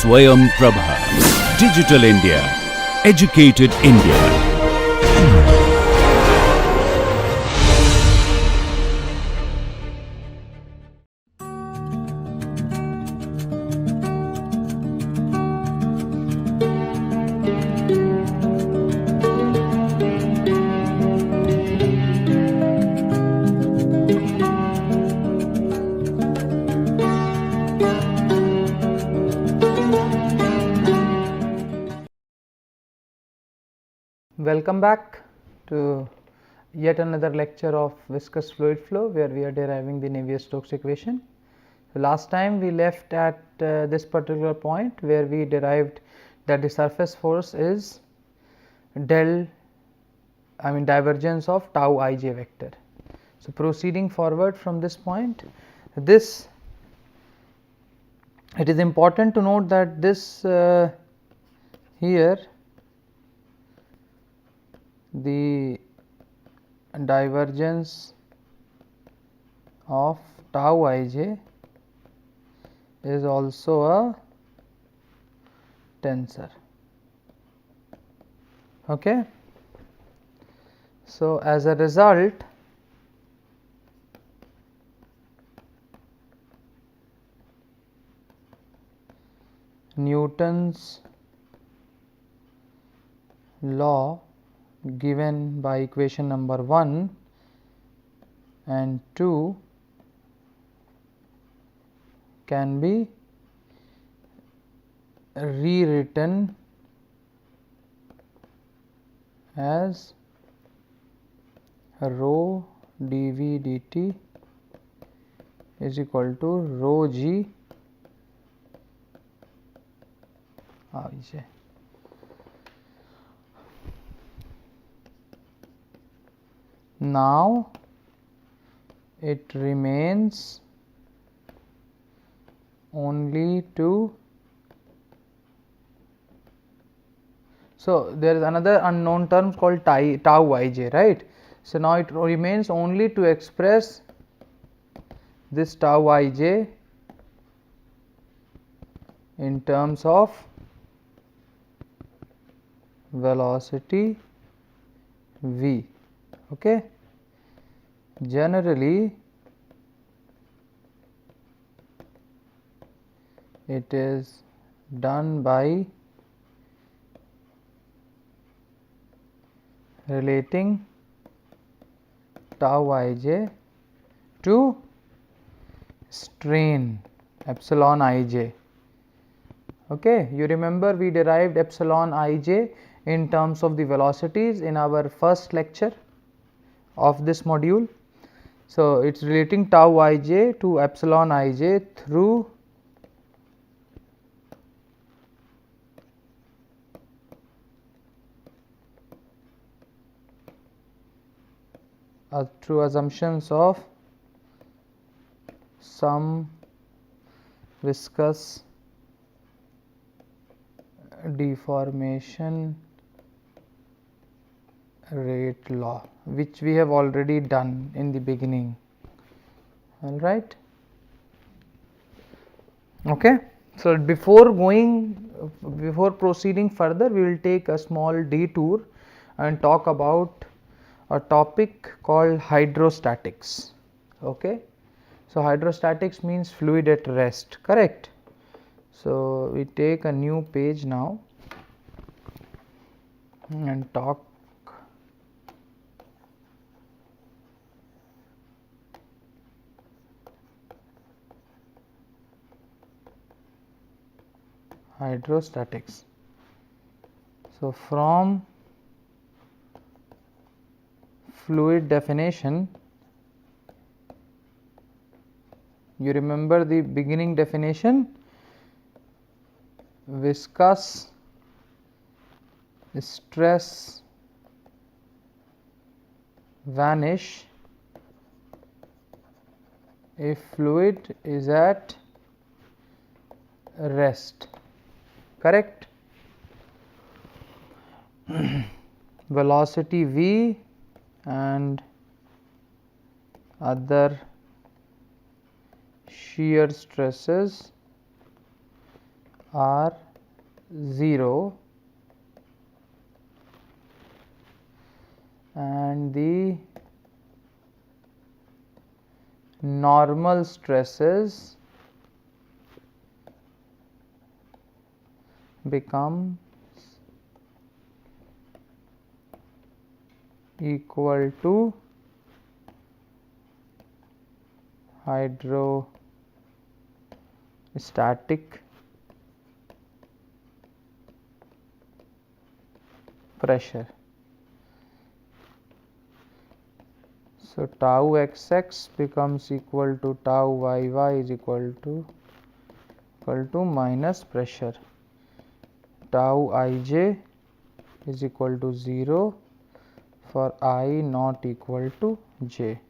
Swayam Prabha. Digital India. Educated India. Welcome back to yet another lecture of viscous fluid flow, where we are deriving the Navier-Stokes equation. So, last time we left at this particular point where we derived that the surface force is divergence of tau ij vector. So, proceeding forward from this point, it is important to note that this here the divergence of tau ij is also a tensor. Okay. So, as a result, Newton's law given by equation number 1 and 2 can be rewritten as rho dV dt is equal to rho g ij. Now, it remains only to, so there is another unknown term called tau ij, right. So, now it remains only to express this tau ij in terms of velocity v. Okay. Generally, it is done by relating tau ij to strain epsilon ij. Okay. You remember we derived epsilon ij in terms of the velocities in our first lecture of this module. So, it is relating tau ij to epsilon ij through assumptions of some viscous deformation rate law, which we have already done in the beginning. All right. Okay. So, before proceeding further, we will take a small detour and talk about a topic called hydrostatics. Okay. So, hydrostatics means fluid at rest, correct. So, we take a new page now and talk hydrostatics. So, from fluid definition, you remember the beginning definition: viscous stress vanish if fluid is at rest, correct. Velocity v and other shear stresses are 0 and the normal stresses become equal to hydrostatic pressure. So tau xx becomes equal to tau yy is equal to minus pressure. Tau ij is equal to 0 for I not equal to j.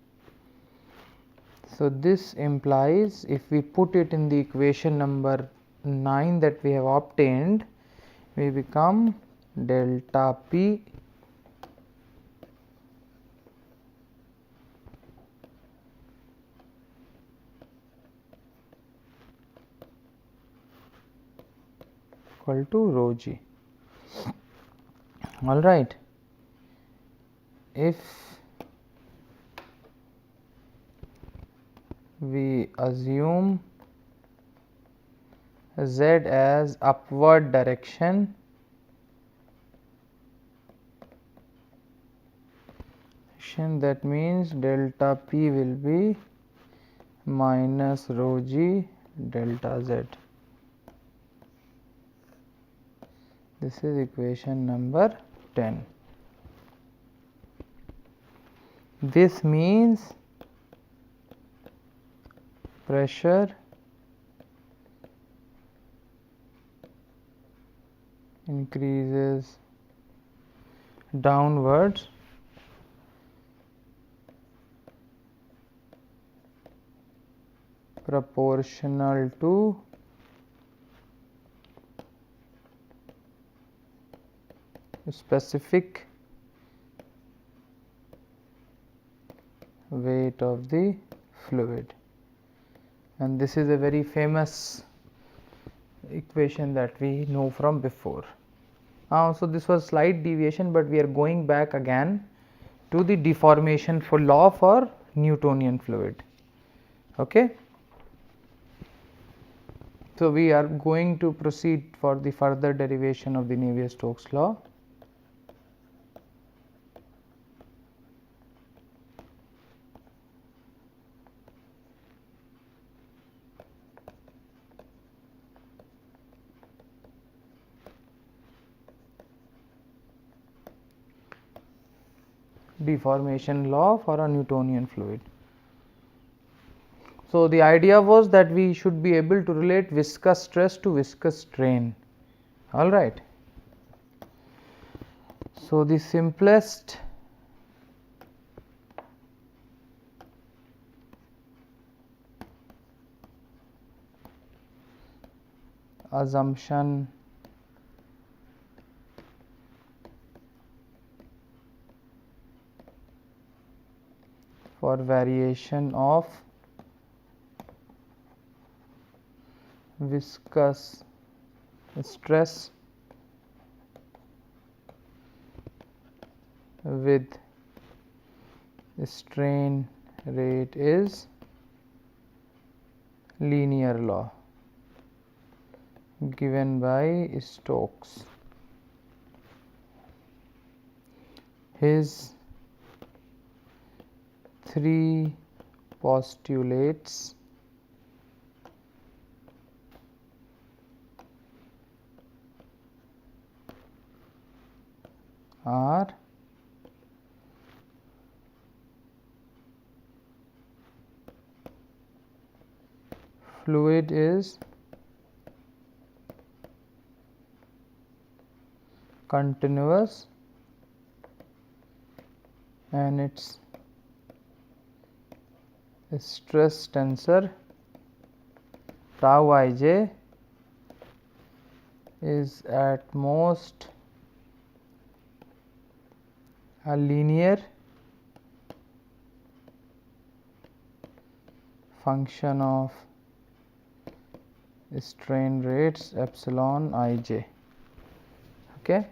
So this implies, if we put it in the equation number 9 that we have obtained, we become delta P equal to rho g. All right. If we assume z as upward direction, that means delta P will be minus rho g delta z. This is equation number 10. This means pressure increases downwards proportional to specific weight of the fluid, and this is a very famous equation that we know from before. So this was slight deviation, but we are going back again to the deformation for law for Newtonian fluid. Okay. So we are going to proceed for the further derivation of the Navier-Stokes law. Deformation law for a Newtonian fluid. So the idea was that we should be able to relate viscous stress to viscous strain. All right. So the simplest assumption for variation of viscous stress with strain rate is linear law given by Stokes. His three postulates are fluid is continuous and its stress tensor tau ij is at most a linear function of strain rates epsilon ij. Okay.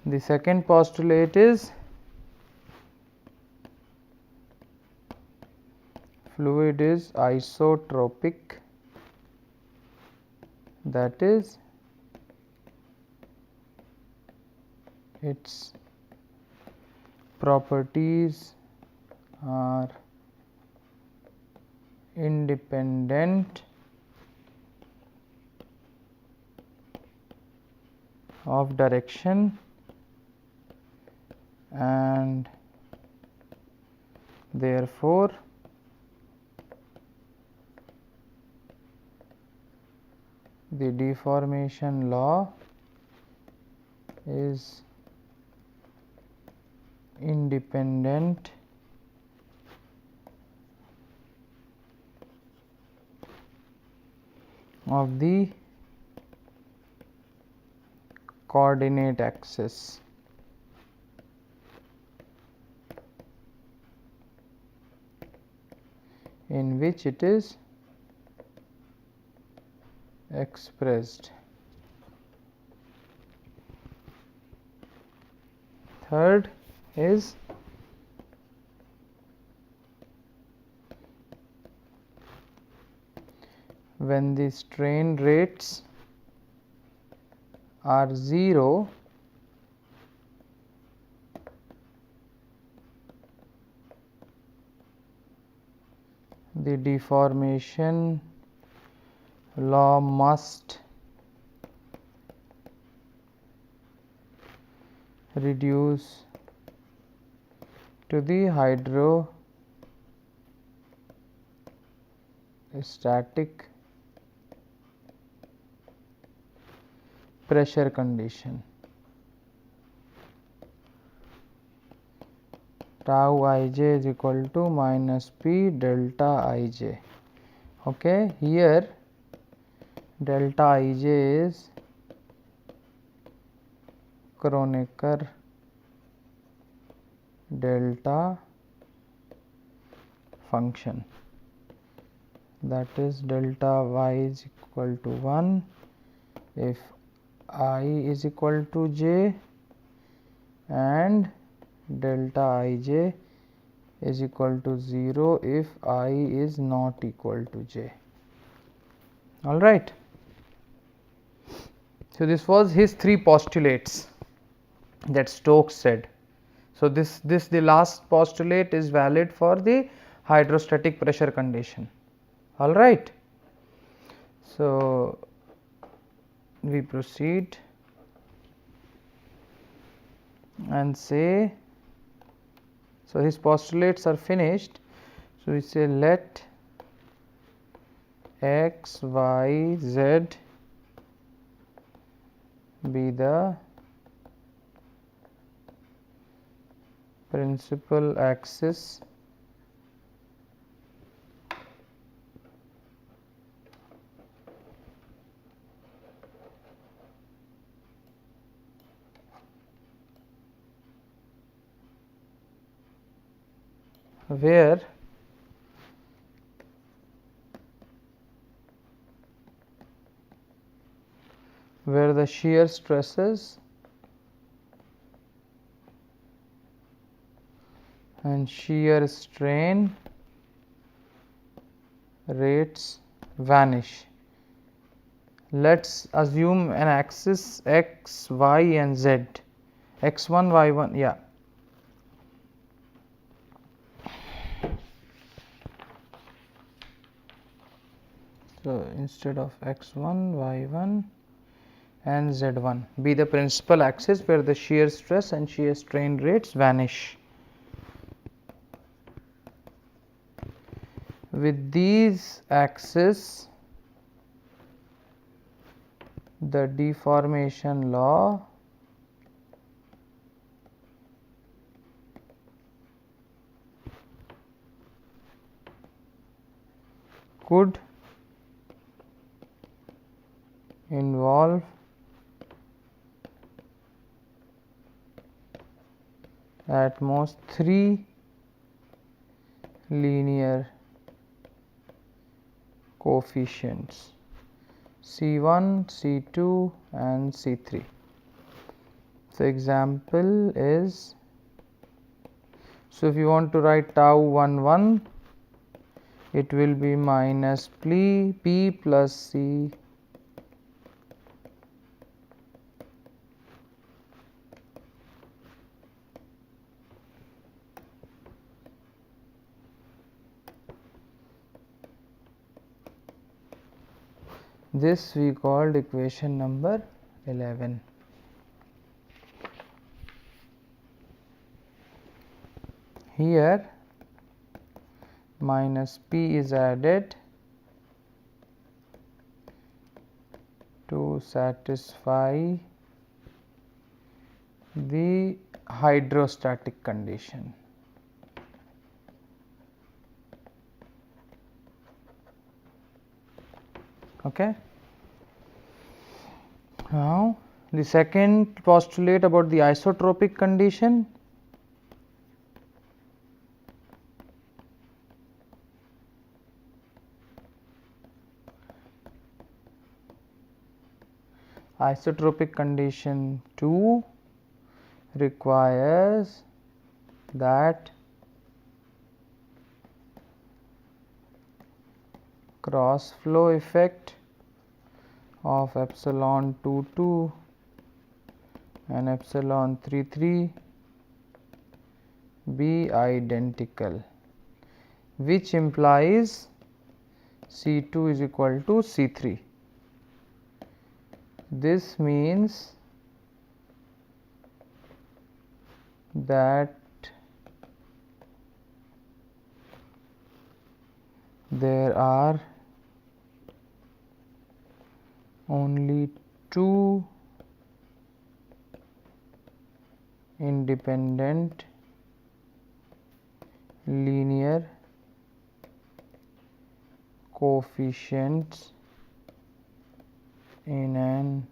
The second postulate is fluid is isotropic, that is its properties are independent of direction and therefore the deformation law is independent of the coordinate axis. In which it is expressed. Third is when the strain rates are 0, the deformation law must reduce to the hydrostatic pressure condition. Tau ij is equal to minus p delta ij. Okay, here delta ij is Kronecker delta function, that is delta y is equal to 1 if I is equal to j and delta ij is equal to 0 if I is not equal to j. All right. So, this was his three postulates that Stokes said. So, this the last postulate is valid for the hydrostatic pressure condition. All right. So, we proceed and say, so his postulates are finished. So, we say let x, y, z be the principal axis where the shear stresses and shear strain rates vanish. Let us assume an axis x, y and z, x1, y1, yeah. So, instead of x1, y1 and z1 be the principal axis where the shear stress and shear strain rates vanish. With these axes, the deformation law could involve at most 3 linear coefficients C1, C2 and C3. So example is, so if you want to write tau 11, it will be minus P plus C this we called equation number 11. Here minus P is added to satisfy the hydrostatic condition. Okay. Now the second postulate about the isotropic condition. Isotropic condition 2 requires that cross flow effect of epsilon 22 and epsilon 33 be identical, which implies C2 is equal to C3. This means that there are only two independent linear coefficients in an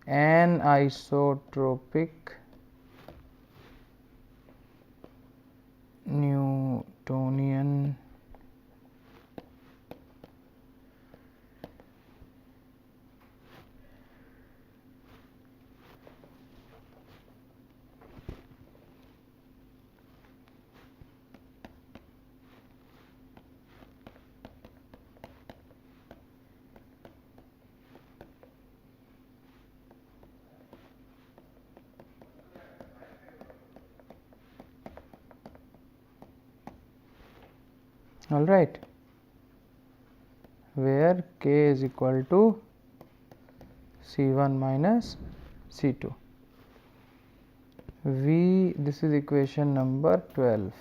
anisotropic Newtonian all right, where k is equal to C1 minus C2. This is equation number 12.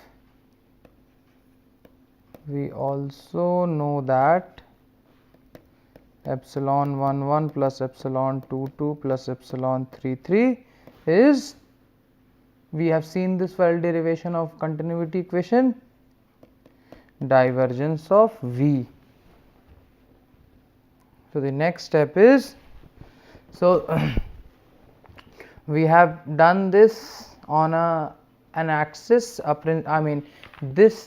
We also know that epsilon 11 plus epsilon 22 plus epsilon 33 is, we have seen this for L derivation of continuity equation, divergence of V. So the next step is, so we have done this on an axis, I mean this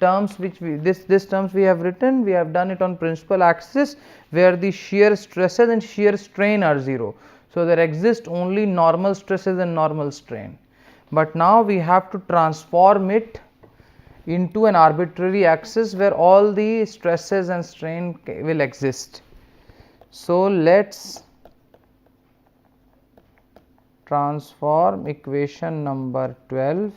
terms which we this terms we have written, we have done it on principal axis where the shear stresses and shear strain are 0. So there exist only normal stresses and normal strain, but now we have to transform it into an arbitrary axis where all the stresses and strain will exist. So let's transform equation number 12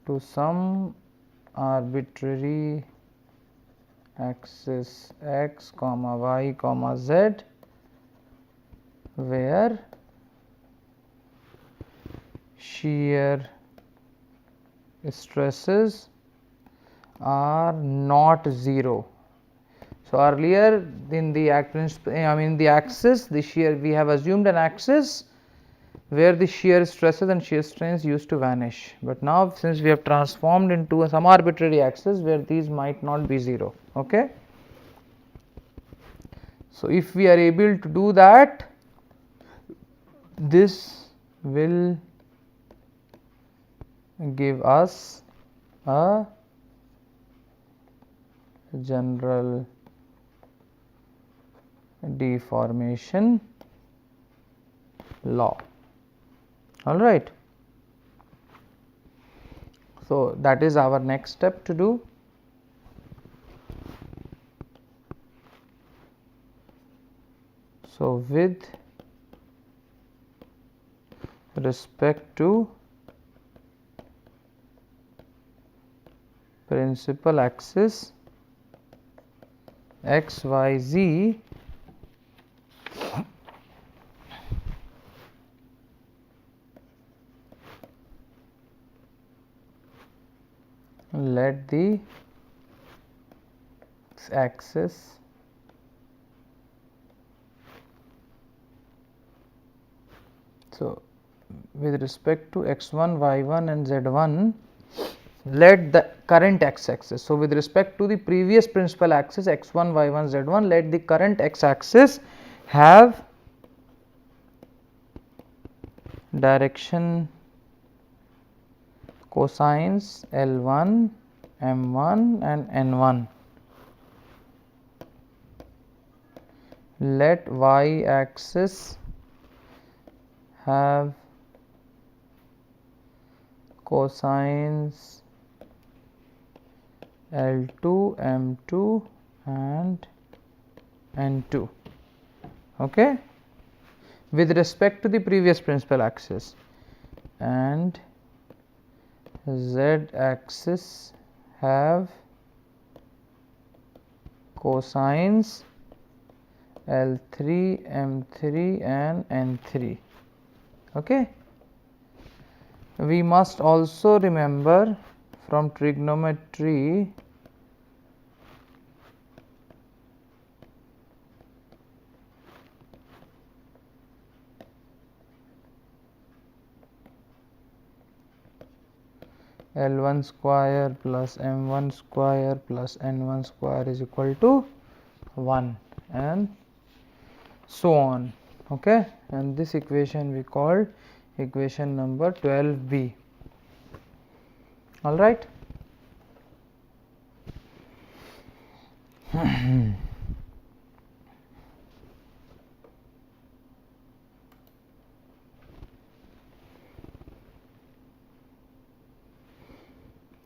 to some arbitrary axis x comma y comma z where shear stresses are not 0. So earlier in the the axis, the shear, we have assumed an axis where the shear stresses and shear strains used to vanish, but now since we have transformed into some arbitrary axis where these might not be 0. Okay. So if we are able to do that, this will give us a general deformation law. All right. So, that is our next step to do. So, with respect to principal axis x, y, z, let the axis so with respect to x1, y1 and z1, let the current x axis. So, with respect to the previous principal axis x1, y1, z1, let the current x axis have direction cosines L1, M1 and N1. Let y axis have cosines L2, M2 and N2, okay, with respect to the previous principal axis, and z axis have cosines L3, M3 and N3, okay. We must also remember from trigonometry L1 square plus M1 square plus N1 square is equal to 1 and so on, okay, and this equation we called equation number 12b. All right.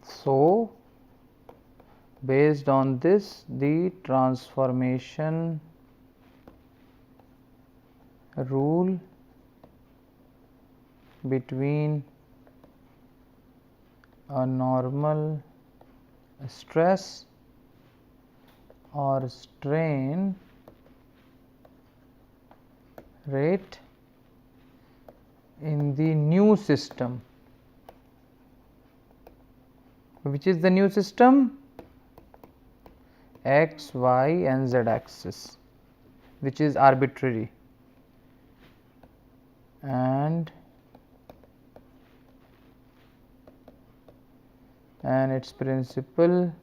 So, based on this, the transformation rule between a normal stress or strain rate in the new system. Which is the new system? X, y and z axis, which is arbitrary, and its principal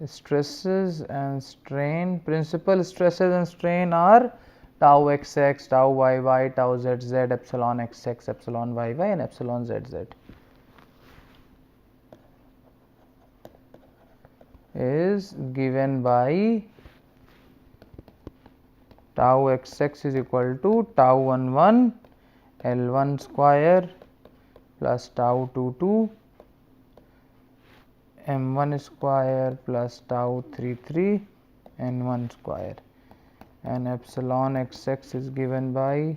stresses and strain. Principal stresses and strain are tau xx, tau yy, tau zz, epsilon xx, epsilon yy and epsilon zz. Is given by tau xx is equal to tau 11 L1 square plus tau 22 M1 square plus tau 33 N1 square, and epsilon xx is given by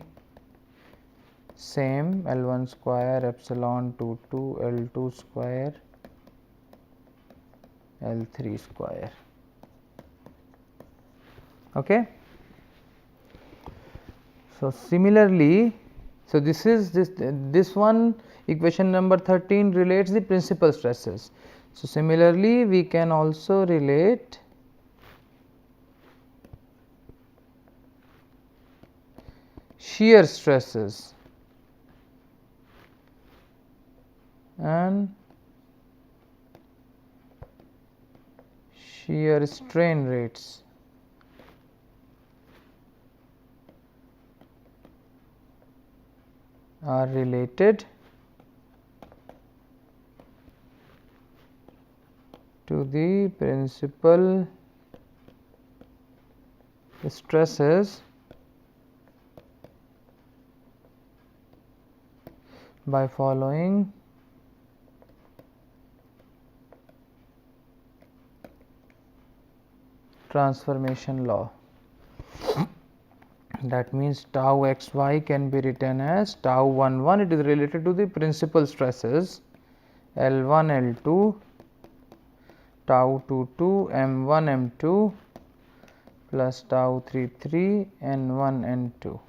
same L1 square epsilon 22 L2 square L3 square, okay. So, similarly, so this is this one equation number 13 relates the principal stresses. So, similarly, we can also relate shear stresses and shear strain rates. Are related to the principal stresses by following transformation law. That means tau xy can be written as tau 11, it is related to the principal stresses L1 L2 tau 22 M1 M2 plus tau 33 N1 N2.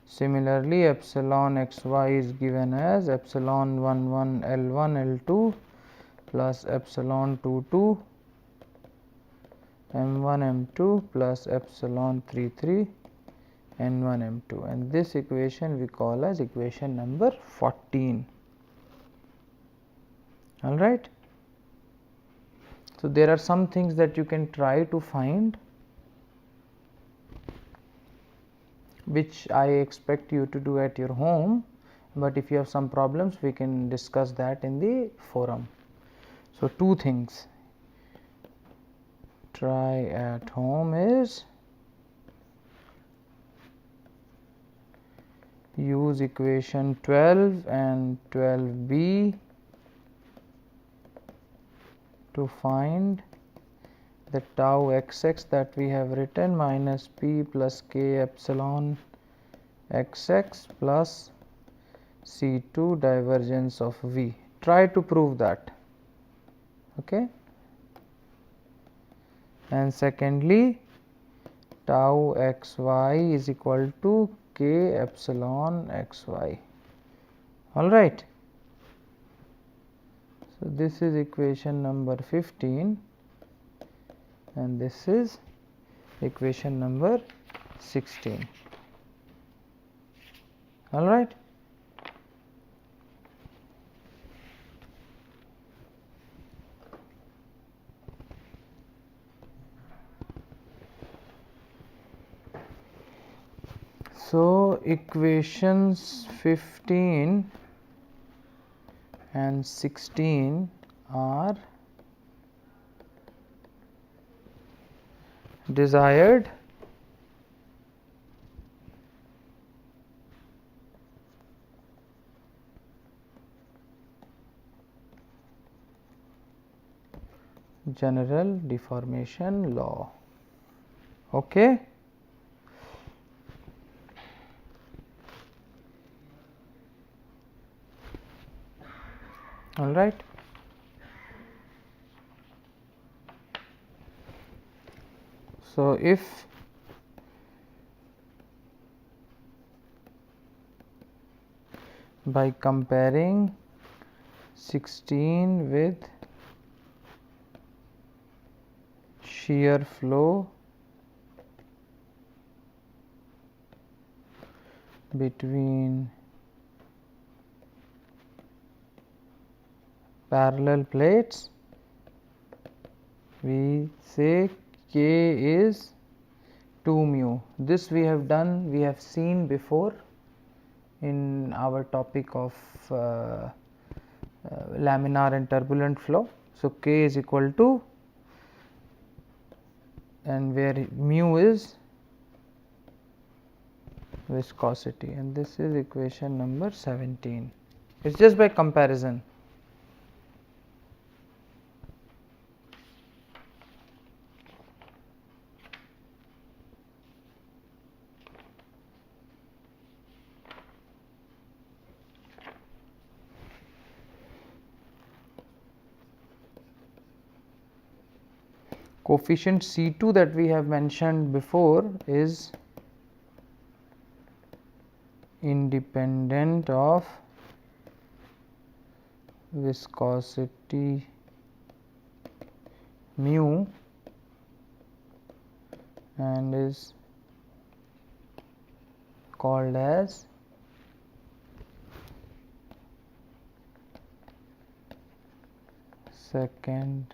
Similarly, epsilon xy is given as epsilon 11 L1 L2 plus epsilon 22 M1 M2 plus epsilon 33 N1 M2, and this equation we call as equation number 14. All right. So there are some things that you can try to find, which I expect you to do at your home, but if you have some problems we can discuss that in the forum. So two things try at home is use equation 12 and 12b to find the tau xx that we have written minus p plus k epsilon xx plus C2 divergence of v. Try to prove that. Okay. And secondly, tau xy is equal to k epsilon xy. All right. So this is equation number 15 and this is equation number 16. All right. So equations 15 and 16 are desired general deformation law. Okay. All right. So if by comparing 16 with shear flow between parallel plates, we say k is 2 mu. This we have done, we have seen before in our topic of laminar and turbulent flow. So k is equal to, and where mu is viscosity, and this is equation number 17. It is just by comparison. Coefficient C2 that we have mentioned before is independent of viscosity mu and is called as second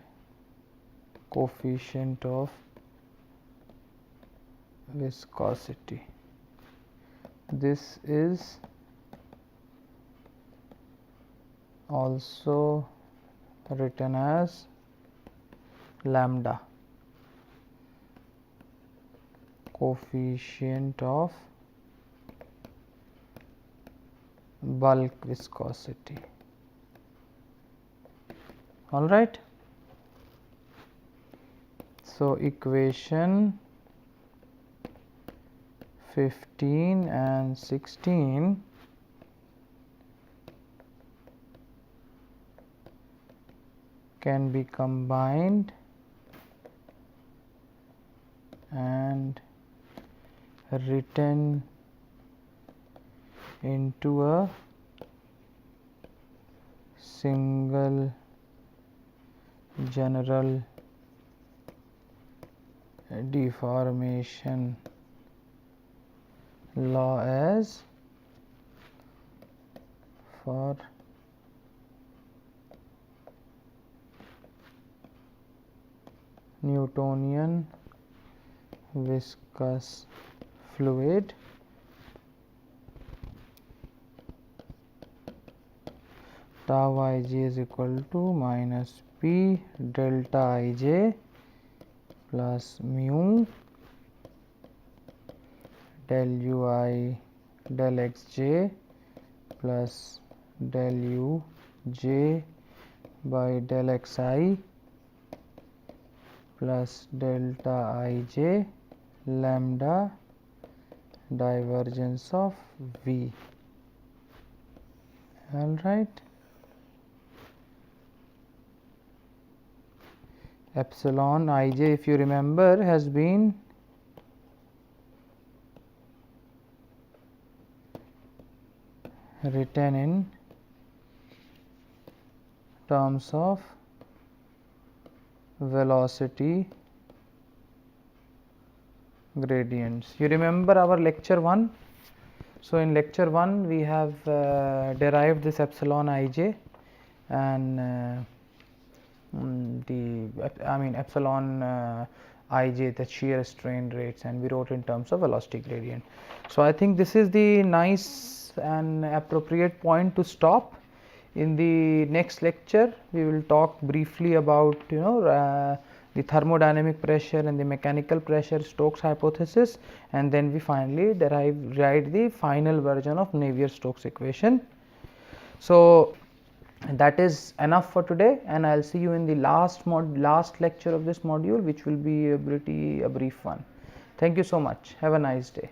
coefficient of viscosity. This is also written as lambda, coefficient of bulk viscosity. All right. So, equation 15 and 16 can be combined and written into a single general deformation law as for Newtonian viscous fluid tau ij is equal to minus p delta ij plus mu del ui del xj plus del uj by del xi plus delta ij lambda divergence of v. All right. Epsilon ij, if you remember, has been written in terms of velocity gradients. You remember our lecture 1? So, in lecture 1 we have derived this epsilon ij and epsilon ij, the shear strain rates, and we wrote in terms of velocity gradient. So, I think this is the nice and appropriate point to stop. In the next lecture we will talk briefly about the thermodynamic pressure and the mechanical pressure Stokes hypothesis, and then we finally write the final version of Navier-Stokes equation. So, that is enough for today, and I will see you in the last lecture of this module, which will be a brief one. Thank you so much. Have a nice day.